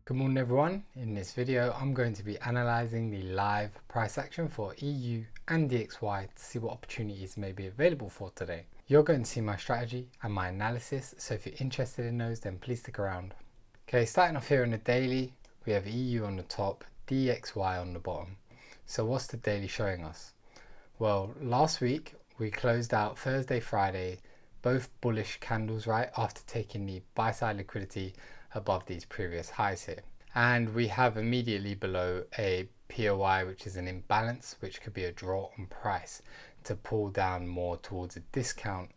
Good morning everyone. In this video I'm going to be analysing the live price action for EU and DXY to see what opportunities may be available for today. You're going to see my strategy and my analysis, so if you're interested in those then please stick around. Okay, starting off here on the daily, we have EU on the top, DXY on the bottom. So what's the daily showing us? Well, last week we closed out Thursday, Friday, both bullish candles, right, after taking the buy side liquidity above these previous highs here. And we have immediately below a POI, which is an imbalance, which could be a draw on price to pull down more towards a discount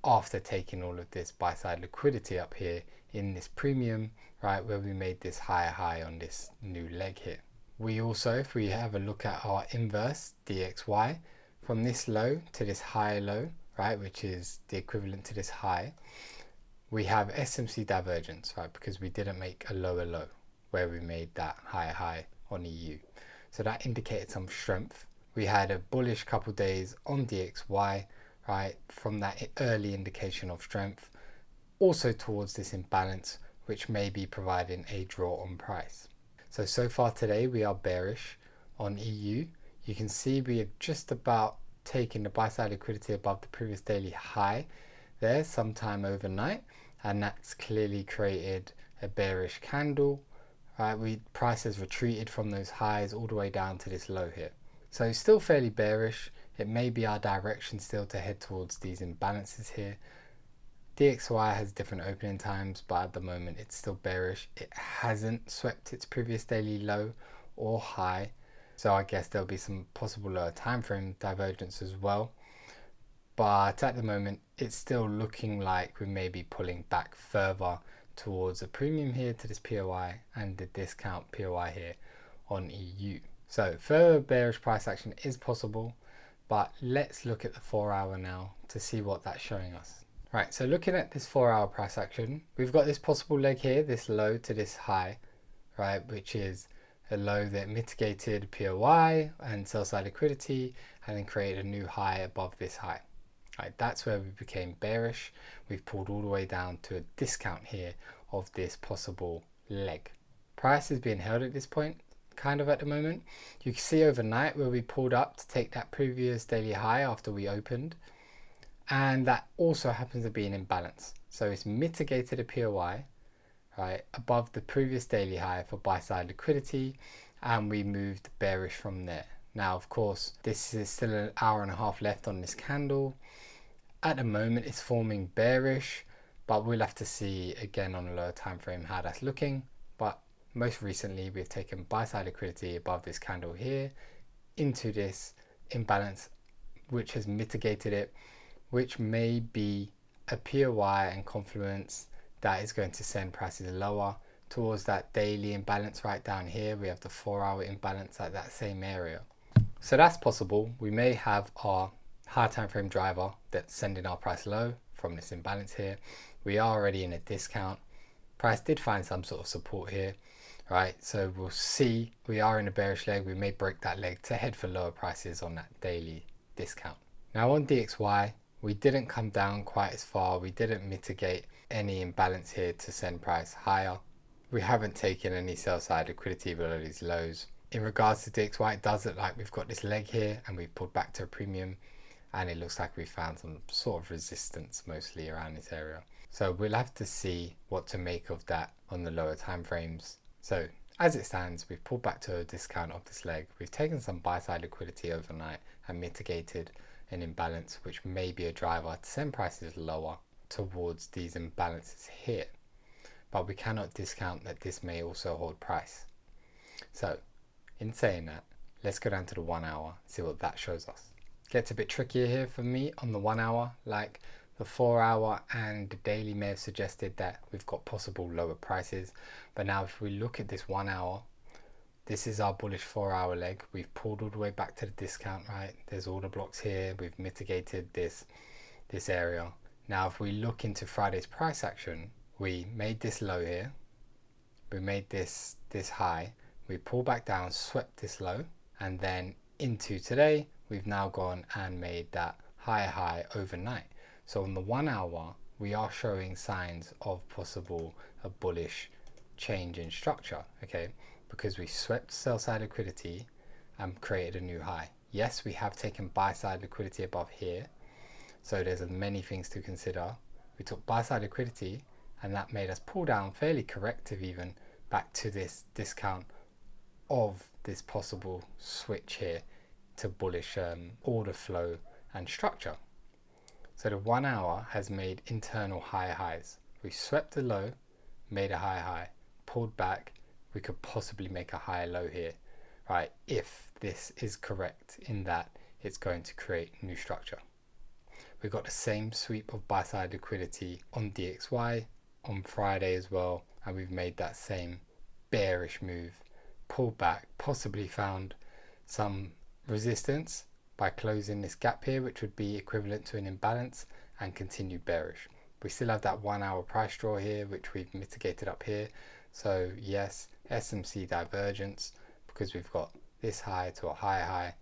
after taking all of this buy side liquidity up here in this premium, right, where we made this higher high on this new leg here. We also, if we have a look at our inverse DXY, from this low to this higher low, right, which is the equivalent to this high, we have SMC divergence, right, because we didn't make a lower low where we made that higher high on EU. So that indicated some strength. We had a bullish couple days on DXY, right, from that early indication of strength, also towards this imbalance, which may be providing a draw on price. So far today we are bearish on EU. You can see we have just about taken the buy side liquidity above the previous daily high there sometime overnight, and that's clearly created a bearish candle, right? Price has retreated from those highs all the way down to this low here, so still fairly bearish. It may be our direction still to head towards these imbalances here. DXY has different opening times, but at the moment it's still bearish. It hasn't swept its previous daily low or high, so I guess there'll be some possible lower time frame divergence as well. But at the moment it's still looking like we may be pulling back further towards a premium here to this POI and the discount POI here on EU. So further bearish price action is possible, but let's look at the 4 hour now to see what that's showing us. Right, so looking at this 4 hour price action, we've got this possible leg here, this low to this high, right, which is a low that mitigated POI and sell side liquidity and then created a new high above this high. Right, that's where we became bearish. We've pulled all the way down to a discount here of this possible leg. Price is being held at this point, kind of at the moment. You can see overnight where we pulled up to take that previous daily high after we opened, and that also happens to be an imbalance. So it's mitigated a POI, right, above the previous daily high for buy side liquidity, and we moved bearish from there. Now, of course, this is still an hour and a half left on this candle. At the moment it's forming bearish, but we'll have to see again on a lower time frame how that's looking. But most recently we've taken buy side liquidity above this candle here into this imbalance, which has mitigated it, which may be a POI and confluence that is going to send prices lower towards that daily imbalance right down here. We have the 4 hour imbalance at that same area. So that's possible. We may have our high time frame driver that's sending our price low from this imbalance here. We are already in a discount. Price did find some sort of support here, right? So we'll see. We are in a bearish leg. We may break that leg to head for lower prices on that daily discount. Now on DXY, we didn't come down quite as far. We didn't mitigate any imbalance here to send price higher. We haven't taken any sell side liquidity below these lows. In regards to DXY, it does look like we've got this leg here and we've pulled back to a premium, and it looks like we found some sort of resistance mostly around this area. So we'll have to see what to make of that on the lower time frames. So as it stands, we've pulled back to a discount of this leg. We've taken some buy side liquidity overnight and mitigated an imbalance, which may be a driver to send prices lower towards these imbalances here. But we cannot discount that this may also hold price. So in saying that, let's go down to the 1 hour, see what that shows us. Gets a bit trickier here for me on the 1 hour, like the 4 hour and the daily may have suggested that we've got possible lower prices. But now if we look at this 1 hour, this is our bullish 4 hour leg. We've pulled all the way back to the discount, right? There's all the blocks here. We've mitigated this area. Now if we look into Friday's price action, we made this low here. We made this high. We pulled back down, swept this low, and then into today, we've now gone and made that higher high overnight. So on the 1 hour, we are showing signs of possible a bullish change in structure, okay, because we swept sell side liquidity and created a new high. Yes, we have taken buy side liquidity above here, so there's many things to consider. We took buy side liquidity and that made us pull down fairly corrective even back to this discount of this possible switch here to bullish order flow and structure. So the 1 hour has made internal higher highs. We swept the low, made a higher high, pulled back. We could possibly make a higher low here, right? If this is correct in that it's going to create new structure. We've got the same sweep of buy side liquidity on DXY on Friday as well, and we've made that same bearish move, pulled back, possibly found some resistance by closing this gap here, which would be equivalent to an imbalance, and continued bearish. We still have that 1 hour price draw here, which we've mitigated up here. So yes, SMC divergence, because we've got this high to a higher high,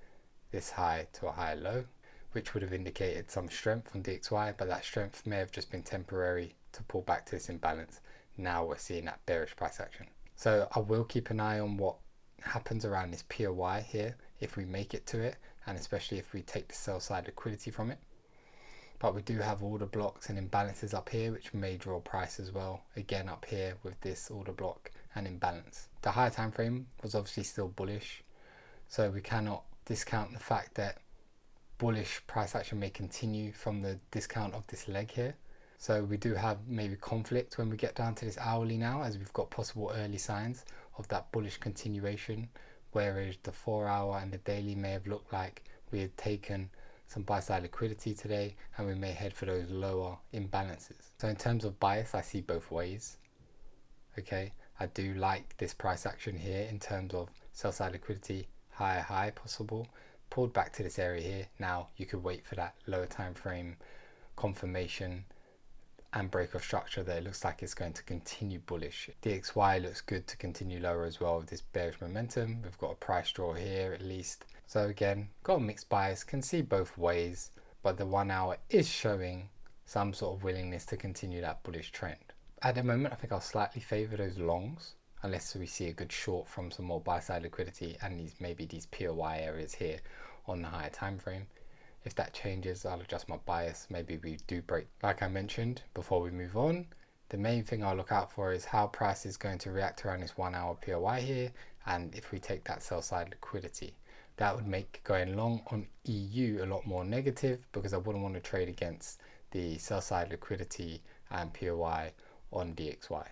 this high to a higher low, which would have indicated some strength on DXY, but that strength may have just been temporary to pull back to this imbalance. Now we're seeing that bearish price action. So I will keep an eye on what happens around this POY here, if we make it to it, and especially if we take the sell side liquidity from it. But we do have order blocks and imbalances up here, which may draw price as well, again up here with this order block and imbalance. The higher time frame was obviously still bullish, so we cannot discount the fact that bullish price action may continue from the discount of this leg here. So we do have maybe conflict when we get down to this hourly now, as we've got possible early signs of that bullish continuation, whereas the 4 hour and the daily may have looked like we had taken some buy side liquidity today and we may head for those lower imbalances. So in terms of bias, I see both ways. Okay, I do like this price action here in terms of sell side liquidity, higher high possible, pulled back to this area here. Now you could wait for that lower time frame confirmation and break of structure that it looks like it's going to continue bullish. DXY looks good to continue lower as well with this bearish momentum. We've got a price draw here at least. So again, got a mixed bias, can see both ways, but the 1 hour is showing some sort of willingness to continue that bullish trend. At the moment, I think I'll slightly favor those longs unless we see a good short from some more buy side liquidity and maybe these POY areas here on the higher time frame. If that changes, I'll adjust my bias. Maybe we do break. Like I mentioned before we move on, the main thing I'll look out for is how price is going to react around this 1 hour POY here, and if we take that sell side liquidity. That would make going long on EU a lot more negative, because I wouldn't want to trade against the sell side liquidity and POY on DXY.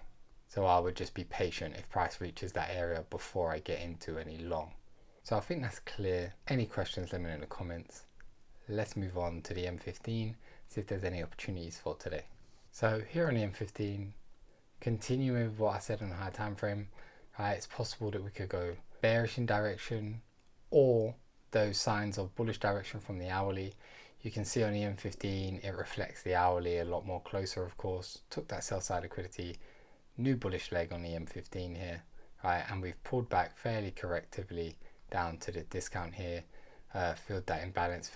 So I would just be patient if price reaches that area before I get into any long. So I think that's clear. Any questions, let me know in the comments. Let's move on to the M15, see if there's any opportunities for today. So here on the M15, continuing with what I said on the high time frame, right, it's possible that we could go bearish in direction or those signs of bullish direction from the hourly. You can see on the M15 it reflects the hourly a lot more closer, of course. Took that sell side liquidity, new bullish leg on the M15 here, right, and we've pulled back fairly correctively down to the discount here. Filled that imbalance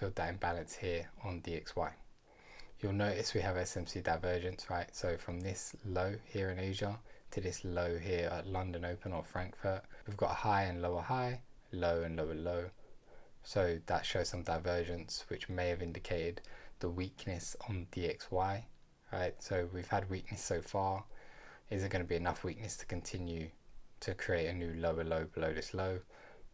here on DXY. You'll notice we have SMC divergence, right? So from this low here in Asia to this low here at London Open or Frankfurt, we've got a high and lower high, low and lower low. So that shows some divergence, which may have indicated the weakness on DXY, right? So we've had weakness so far. Is it going to be enough weakness to continue to create a new lower low below this low?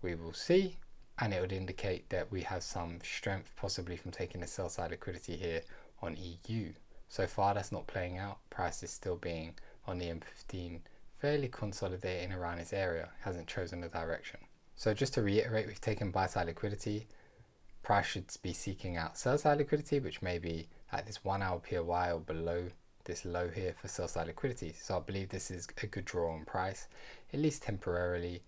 We will see. And it would indicate that we have some strength possibly from taking the sell side liquidity here on EU. So far that's not playing out. Price is still being on the M15 fairly consolidating around this area, hasn't chosen a direction. So just to reiterate, we've taken buy side liquidity. Price should be seeking out sell side liquidity, which may be at this 1 hour POY or below this low here for sell side liquidity. So I believe this is a good draw on price, at least temporarily,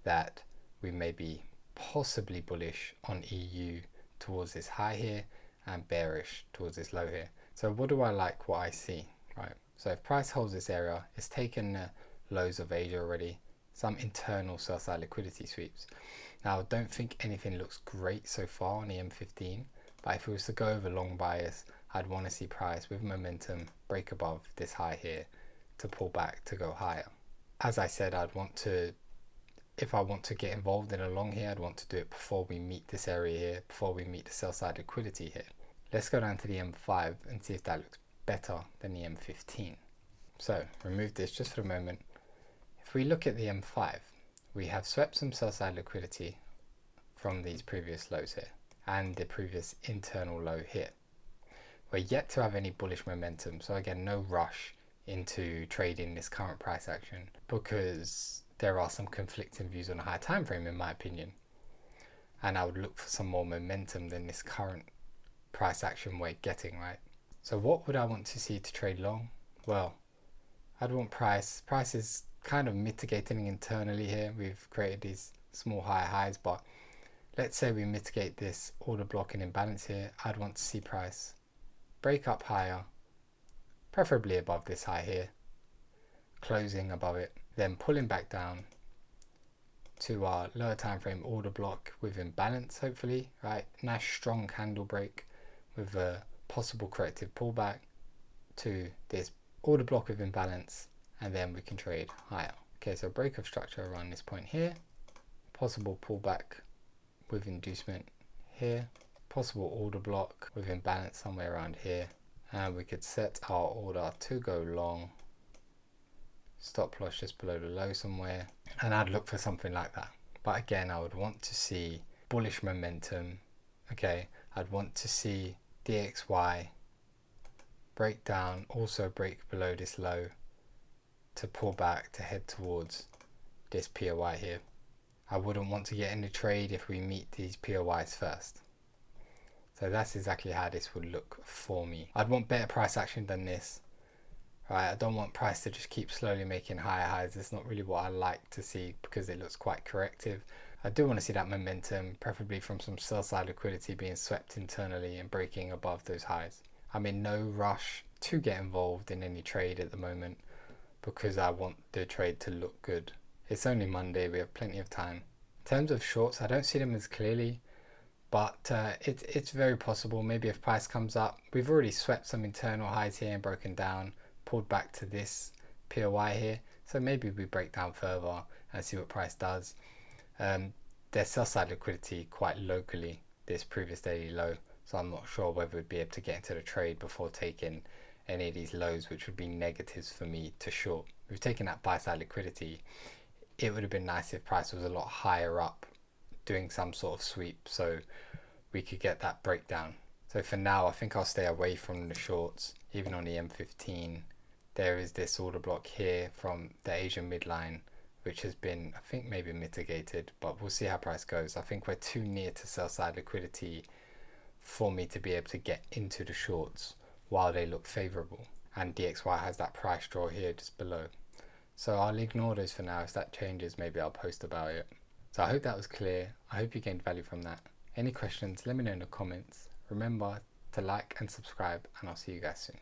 that we may be possibly bullish on EU towards this high here and bearish towards this low here. So what do I like what I see, right? So if price holds this area, it's taken the lows of Asia already, some internal sell side liquidity sweeps. Now I don't think anything looks great so far on the M15, but if it was to go over long bias, I'd want to see price with momentum break above this high here to pull back to go higher. as I said, if I want to get involved in a long here, I'd want to do it before we meet this area here, before we meet the sell side liquidity here. Let's go down to the M5 and see if that looks better than the M15. So remove this just for a moment. If we look at the M5, we have swept some sell side liquidity from these previous lows here and the previous internal low here. We're yet to have any bullish momentum, so again, no rush into trading this current price action because there are some conflicting views on a high time frame in my opinion, and I would look for some more momentum than this current price action we're getting, right? So what would I want to see to trade long? Well, I'd want price is kind of mitigating internally here. We've created these small higher highs, but let's say we mitigate this order block and imbalance here. I'd want to see price break up higher, preferably above this high here, closing above it, then pulling back down to our lower time frame order block with imbalance, hopefully, right? Nice strong candle break with a possible corrective pullback to this order block with imbalance, and then we can trade higher. Okay, so break of structure around this point here, possible pullback with inducement here, possible order block with imbalance somewhere around here, and we could set our order to go long, stop loss just below the low somewhere, and I'd look for something like that. But again, I would want to see bullish momentum. Okay, I'd want to see DXY break down, also break below this low to pull back to head towards this POI here. I wouldn't want to get in the trade if we meet these POIs first. So that's exactly how this would look for me. I'd want better price action than this. Right, I don't want price to just keep slowly making higher highs. It's not really what I like to see because it looks quite corrective. I do want to see that momentum, preferably from some sell side liquidity being swept internally and breaking above those highs. I'm in no rush to get involved in any trade at the moment because I want the trade to look good. It's only Monday, we have plenty of time. In terms of shorts, I don't see them as clearly, but it's very possible. Maybe if price comes up, we've already swept some internal highs here and broken down, pulled back to this POI here, so maybe we break down further and see what price does. There's sell side liquidity quite locally, this previous daily low, so I'm not sure whether we'd be able to get into the trade before taking any of these lows, which would be negatives for me to short. We've taken that buy side liquidity. It would have been nice if price was a lot higher up doing some sort of sweep so we could get that breakdown. So for now, I think I'll stay away from the shorts. Even on the M15, there is this order block here from the Asian midline, which has been, I think, maybe mitigated, but we'll see how price goes. I think we're too near to sell side liquidity for me to be able to get into the shorts while they look favorable. And DXY has that price draw here just below. So I'll ignore those for now. If that changes, maybe I'll post about it. So I hope that was clear. I hope you gained value from that. Any questions, let me know in the comments. Remember to like and subscribe, and I'll see you guys soon.